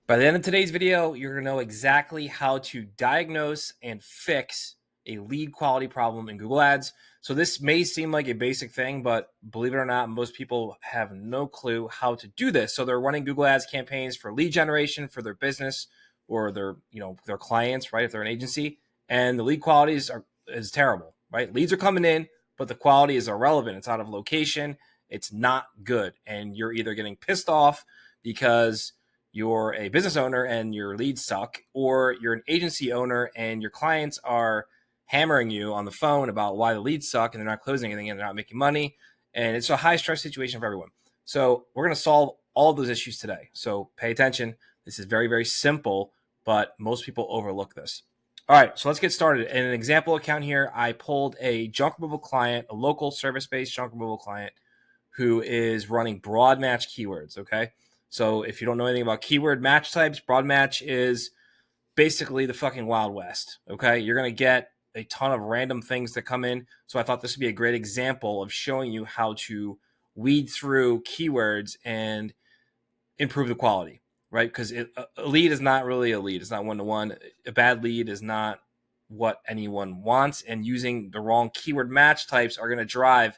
By the end of today's video, you're going to know exactly how to diagnose and fix a lead quality problem in Google Ads. So this may seem like a basic thing, but believe it or not, most people have no clue how to do this. So they're running Google Ads campaigns for lead generation for their business or their clients, right? If they're an agency, and the lead quality is terrible, right? Leads are coming in, but the quality is irrelevant. It's out of location. It's not good. And you're either getting pissed off because you're a business owner and your leads suck, or you're an agency owner and your clients are hammering you on the phone about why the leads suck and they're not closing anything and they're not making money. And it's a high stress situation for everyone. So we're going to solve all of those issues today. So pay attention. This is very, very simple, but most people overlook this. All right, so let's get started. In an example account here, I pulled a junk removal client, a local service-based junk removal client who is running broad match keywords, okay? So if you don't know anything about keyword match types, broad match is basically the fucking Wild West, okay? You're going to get a ton of random things that come in. So I thought this would be a great example of showing you how to weed through keywords and improve the quality, right? Because a lead is not really a lead. It's not one-to-one. A bad lead is not what anyone wants, and using the wrong keyword match types are going to drive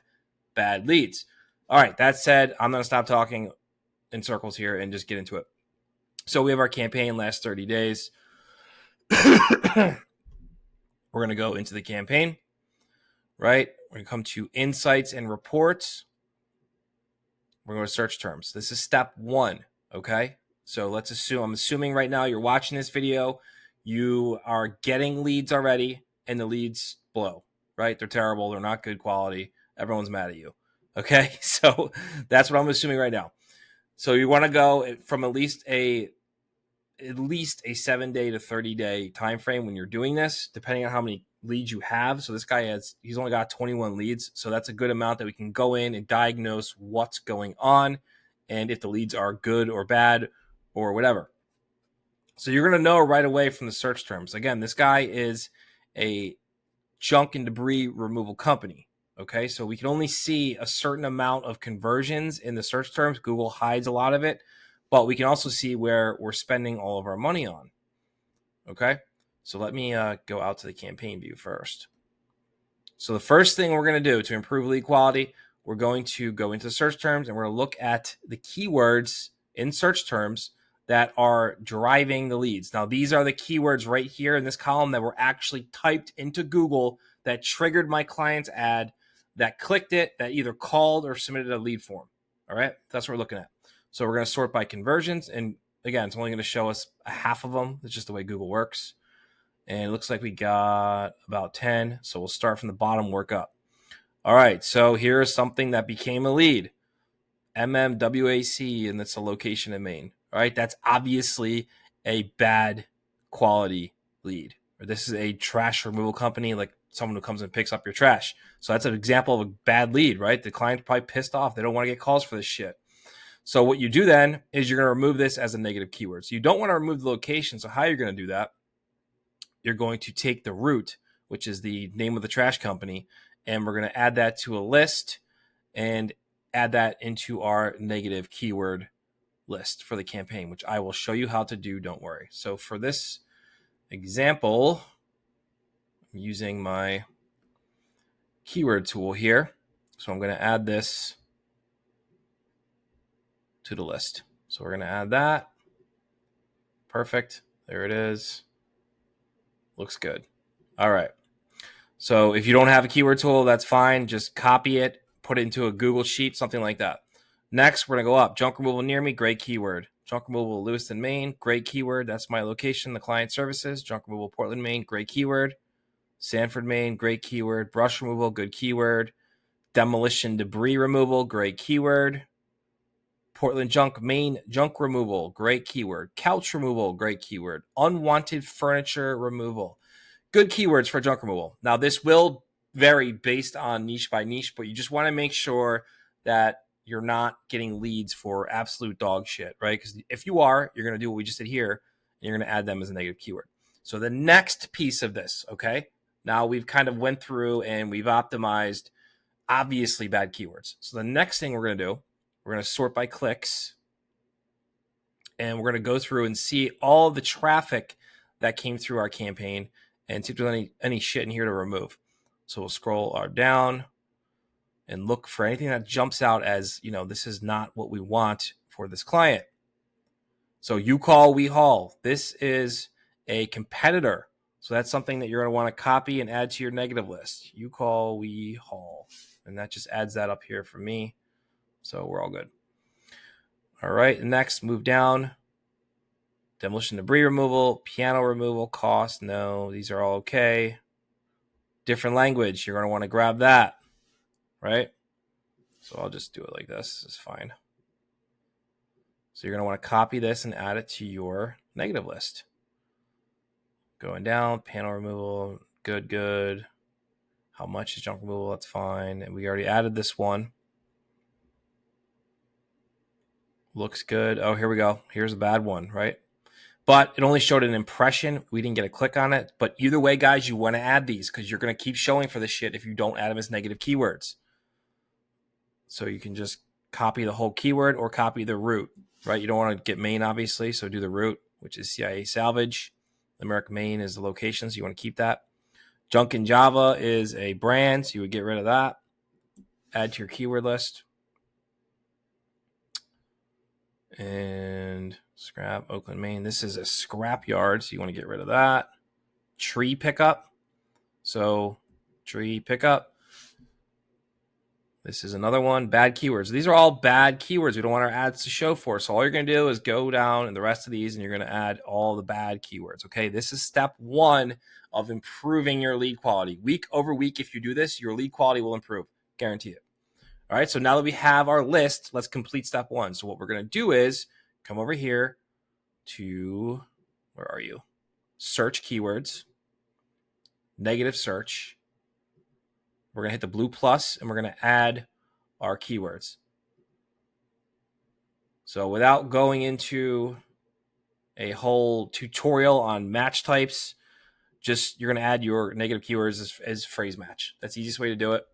bad leads. All right, that said, I'm going to stop talking in circles here and just get into it. So we have our campaign last 30 days. We're going to go into the campaign, right? We're going to come to insights and reports. We're going to search terms. This is step one, okay? So let's assume, I'm assuming right now you're watching this video, you are getting leads already, and the leads blow, right? They're terrible. They're not good quality. Everyone's mad at you, okay? So that's what I'm assuming right now. So you want to go from at least a 7-day to 30-day time frame when you're doing this, depending on how many leads you have. So this guy he's only got 21 leads. So that's a good amount that we can go in and diagnose what's going on and if the leads are good or bad or whatever. So you're going to know right away from the search terms. Again, this guy is a junk and debris removal company. Okay, so we can only see a certain amount of conversions in the search terms. Google hides a lot of it, but we can also see where we're spending all of our money on. Okay, so let me go out to the campaign view first. So the first thing we're going to do to improve lead quality, we're going to go into search terms and we're going to look at the keywords in search terms that are driving the leads. Now, these are the keywords right here in this column that were actually typed into Google that triggered my client's ad, that clicked it, that either called or submitted a lead form. All right, that's what we're looking at. So we're going to sort by conversions. And again, it's only going to show us a half of them. It's just the way Google works. And it looks like we got about 10. So we'll start from the bottom, work up. All right, so here's something that became a lead. MMWAC, and that's a location in Maine. All right, that's obviously a bad quality lead. Or this is a trash removal company, like someone who comes and picks up your trash. So that's an example of a bad lead, right? The client's probably pissed off. They don't want to get calls for this shit. So what you do then is you're going to remove this as a negative keyword. So you don't want to remove the location. So how you're going to do that, you're going to take the root, which is the name of the trash company, and we're going to add that to a list and add that into our negative keyword list for the campaign, which I will show you how to do. Don't worry. So for this example, I'm using my keyword tool here. So I'm going to add this to the list. So we're going to add that. Perfect. There it is. Looks good. All right. So if you don't have a keyword tool, that's fine. Just copy it, put it into a Google Sheet, something like that. Next, we're going to go up. Junk removal near me, great keyword. Junk removal Lewiston, Maine, great keyword. That's my location, the client services. Junk removal Portland, Maine, great keyword. Sanford, Maine, great keyword. Brush removal, good keyword. Demolition debris removal, great keyword. Portland junk, Maine junk removal, great keyword. Couch removal, great keyword. Unwanted furniture removal. Good keywords for junk removal. Now, this will vary based on niche by niche, but you just want to make sure that you're not getting leads for absolute dog shit, right? Because if you are, you're going to do what we just did here, and you're going to add them as a negative keyword. So the next piece of this, okay, now we've kind of went through and we've optimized obviously bad keywords. So the next thing we're going to do, we're going to sort by clicks, and we're going to go through and see all the traffic that came through our campaign and see if there's any shit in here to remove. So we'll scroll down and look for anything that jumps out as, this is not what we want for this client. So you call, we haul. This is a competitor. So that's something that you're going to want to copy and add to your negative list. You call, we haul. And that just adds that up here for me. So we're all good. All right, next, move down. Demolition debris removal, piano removal, cost, no. These are all okay. Different language, you're going to want to grab that, right? So I'll just do it like this. This is fine. So you're going to want to copy this and add it to your negative list. Going down, panel removal, good. How much is junk removal? That's fine. And we already added this one. Looks good. Oh, here we go. Here's a bad one, right? But it only showed an impression. We didn't get a click on it. But either way, guys, you want to add these because you're going to keep showing for this shit if you don't add them as negative keywords. So you can just copy the whole keyword or copy the root, right? You don't want to get main, obviously. So do the root, which is CIA salvage. American main is the location, so you want to keep that. Junk in Java is a brand, so you would get rid of that. Add to your keyword list. And scrap, Oakland, Maine. This is a scrap yard, so you want to get rid of that. Tree pickup. So tree pickup. This is another one. Bad keywords. These are all bad keywords we don't want our ads to show for. So all you're going to do is go down in the rest of these and you're going to add all the bad keywords. Okay, this is step one of improving your lead quality. Week over week, if you do this, your lead quality will improve. Guarantee it. All right, so now that we have our list, let's complete step one. So what we're going to do is come over here to, where are you? Search keywords, negative search. We're going to hit the blue plus and we're going to add our keywords. So without going into a whole tutorial on match types, just you're going to add your negative keywords as phrase match. That's the easiest way to do it.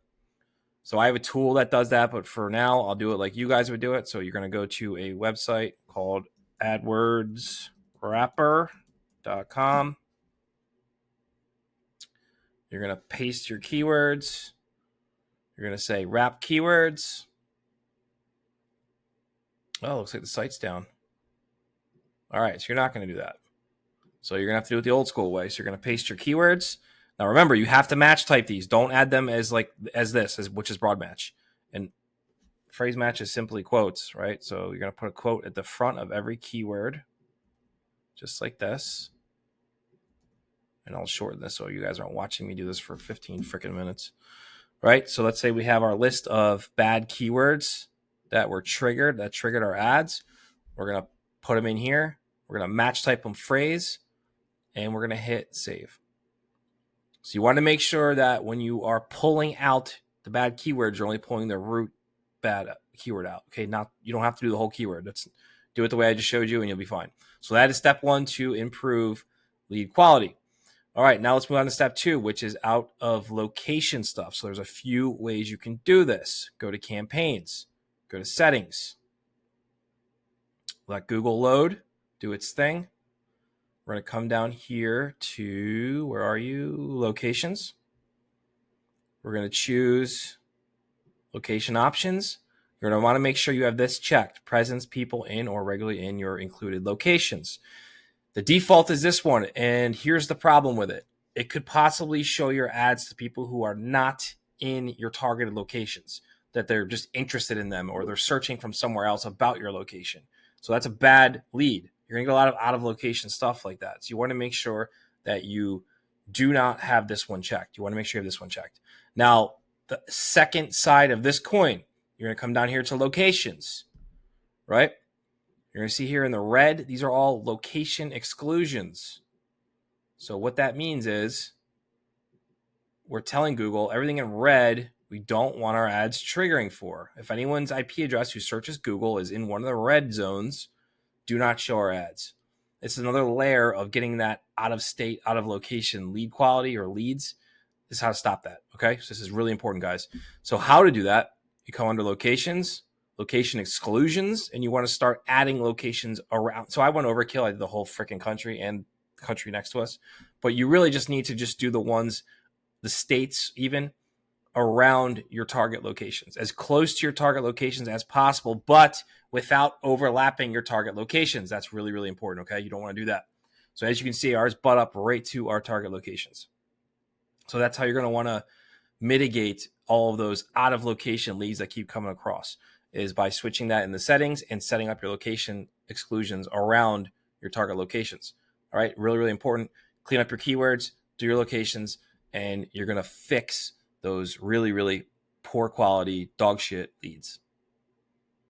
So I have a tool that does that, but for now, I'll do it like you guys would do it. So you're going to go to a website called AdWordsWrapper.com. You're going to paste your keywords. You're going to say wrap keywords. Oh, looks like the site's down. All right, so you're not going to do that. So you're going to have to do it the old school way. So you're going to paste your keywords. Now remember, you have to match type these. Don't add them as which is broad match. And phrase match is simply quotes, right? So you're going to put a quote at the front of every keyword, just like this. And I'll shorten this so you guys aren't watching me do this for 15 freaking minutes. Right? So let's say we have our list of bad keywords that triggered our ads. We're going to put them in here. We're going to match type them phrase, and we're going to hit save. So you want to make sure that when you are pulling out the bad keywords, you're only pulling the root bad keyword out. Okay, you don't have to do the whole keyword. Do it the way I just showed you, and you'll be fine. So that is step one to improve lead quality. All right, now let's move on to step two, which is out of location stuff. So there's a few ways you can do this. Go to campaigns, go to settings, let Google load, do its thing. We're going to come down here to, where are you? Locations. We're going to choose location options. You're going to want to make sure you have this checked, presence, people in or regularly in your included locations. The default is this one, and here's the problem with it. It could possibly show your ads to people who are not in your targeted locations, that they're just interested in them or they're searching from somewhere else about your location. So that's a bad lead. You're going to get a lot of out-of-location stuff like that. So you want to make sure that you do not have this one checked. You want to make sure you have this one checked. Now, the second side of this coin, you're going to come down here to locations, right? You're going to see here in the red, these are all location exclusions. So what that means is we're telling Google everything in red we don't want our ads triggering for. If anyone's IP address who searches Google is in one of the red zones, do not show our ads. It's another layer of getting that out of state, out of location lead quality or leads. This is how to stop that, okay? So this is really important, guys. So how to do that, you come under locations, location exclusions, and you want to start adding locations around. So I went overkill. I did the whole freaking country and the country next to us. But you really just need to just do the ones, the states even, around your target locations, as close to your target locations as possible, but without overlapping your target locations. That's really, really important, okay? You don't want to do that. So as you can see, ours butt up right to our target locations. So that's how you're going to want to mitigate all of those out of location leads that keep coming across, is by switching that in the settings and setting up your location exclusions around your target locations. All right, really, really important. Clean up your keywords, do your locations, and you're going to fix those really, really poor quality dog shit leads.